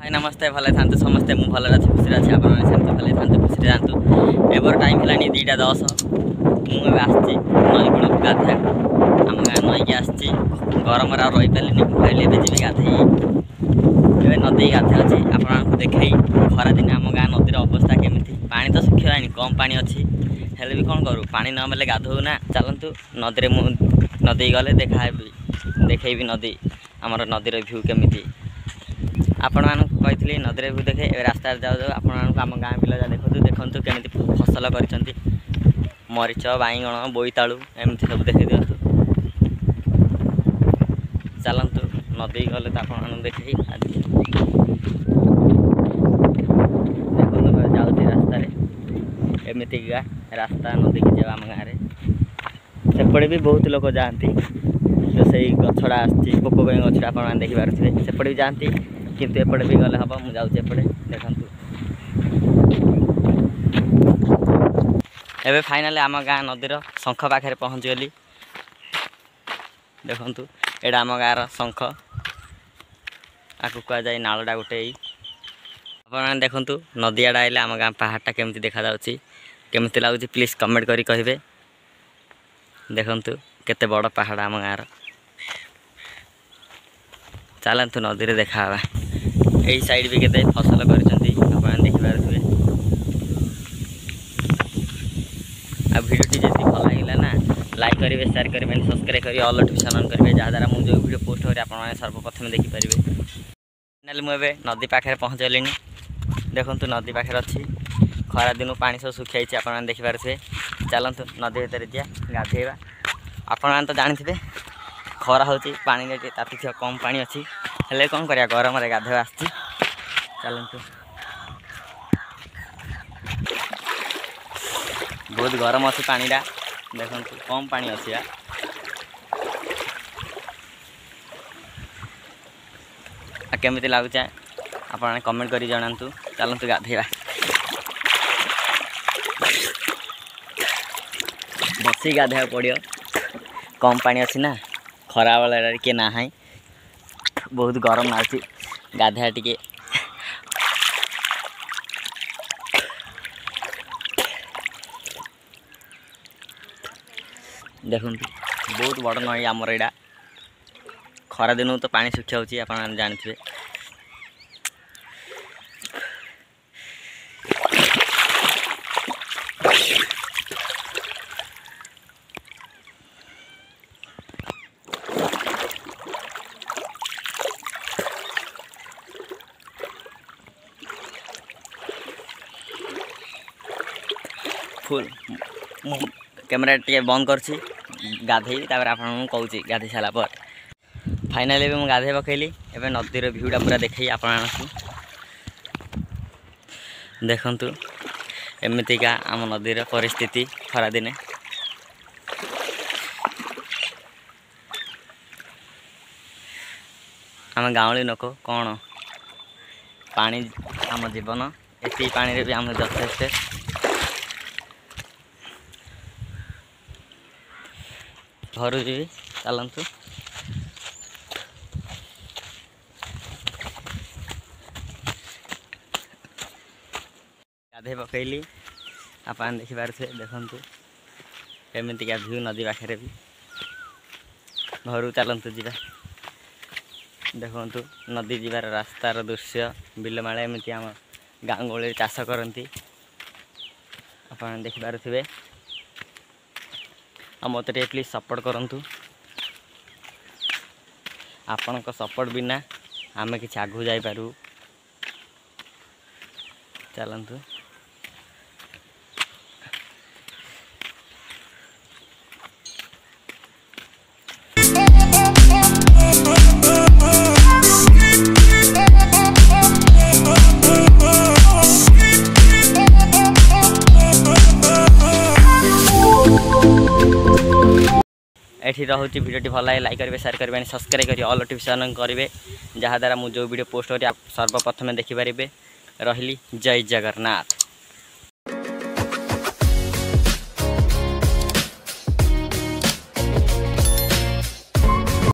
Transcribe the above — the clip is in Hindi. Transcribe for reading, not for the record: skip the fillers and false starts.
हाय नमस्ते भले था समस्ते मुझे भल अच्छे खुशी अच्छे आप भले था खुशी जातु एबर टाइम है 2:10 मुझे आसी नई कूल गाधे आम गाँ नईक आसी गरम रही पारे भाई जी गाधे नदी गाधे अच्छी आपको देखे खरा दिन आम गाँ नदीर अवस्था केमी पा तो सुखिला कम पा अच्छी हेल्ले भी कौन करूँ पा न मेले गाधो ना चलतु नदी नदी गले देखी नदी आमर नदीर भ्यू केमी आपण मानक कही नदी भ्यू देखे रास्तार जाऊ जाऊ आपण आम गाँ पिला देखु देखु केमी फसल कर मरीच बैगण बोईतालु एमती सब देखी दिंतु चलतु नदी गले तो आप देखे देखो जाऊँ रास्तार एमतीका रास्ता नदी की जावा आम गाँव में सेपटे भी बहुत लोग जाती जो से गछड़ा आसी पोक गछड़ा आप देखिपे सेपटे भी जाती किंतु एपटे भी गले हम मुझे जाऊँचे एपटे देखु एबे फाइनाली आम गाँ नदीर शंख पाखे पहुँचीगली देखु एटा आम गाँव शंख आपको कहुए नालटा गोटे आप देखु नदी आड़ा आइले आम गाँ पहाड़टा केमती देखा केमती लगुच प्लीज कमेंट करी कहिबे देखु केते बड़ पहाड़ आम गाँव चलतु नदी रे देखा यही साइड भी केते फसल कर देखिपे आ भिडियोटी जैसे भल लगे ना लाइक करेंगे शेयर करेंगे सब्सक्राइब करेंगे ऑल नोटिफिकेशन ऑन करेंगे जहाँद्वारा मुझे जो वीडियो पोस्ट करें आप सर्वप्रथम देखिपारे फाइनाली मुझे नदी पाखे पहुँचली देखु नदी पाखे अच्छी खरा दिन पा सब सुखी आप देखिपे चलतु नदी भर जा गाधेवा आपण तो जानते खरा हो पानी ताती कम पानी अच्छी हेल्ले कौन करा गरम गाधेवा आसी चलतु बहुत गरम अच्छी पानीटा देखु कम पानी अच्छी केमी लगुच आप कमेंट कर जनातु चलतु गाधेवा बसी गाधेवा पड़ो कम पानी अच्छी ना खरा बेल किए ना बहुत गरम लागी गाधेवा टिके देखु बहुत बड़ नई आमर यहाँ खरा दिन तो पानी सुखी आप जानते फुल कैमरा टे बंद करछि गाधे आपको कहूँ गाधे सारापर फाइनाली भी मुझे गाधे पकईली एवं नदीर भ्यूटा पूरा देखी आप देखु एमतीका आम नदीर परिस्थिति खरा दिने आम गाँवली लोक कौन पानी आम जीवन एति पानी भी आम यथेष्ट घर जी चलतु गाधे पकईली आप देखिपे देखु एमतीका भ्यू नदी पाखे भी घर चलतु जा देखु नदी जीवार रास्तार दृश्य बिलमाला एमती आम गाँ गहली चाष करती आप देखिपे आ मत प्लीज सपोर्ट करूँ आपण सपोर्ट बिना आम कि आगू जापारू चलतु एठी रोचे भिडियोटी भल लगे लाइक करेंगे शेयर करेंगे सब्सक्राइब करेंगे ऑल नोटिफिकेशन करेंगे जहाँद्वारा मुझे जो वीडियो पोस्ट करी सर्वप्रथम देखिपारे रही जय जगन्नाथ।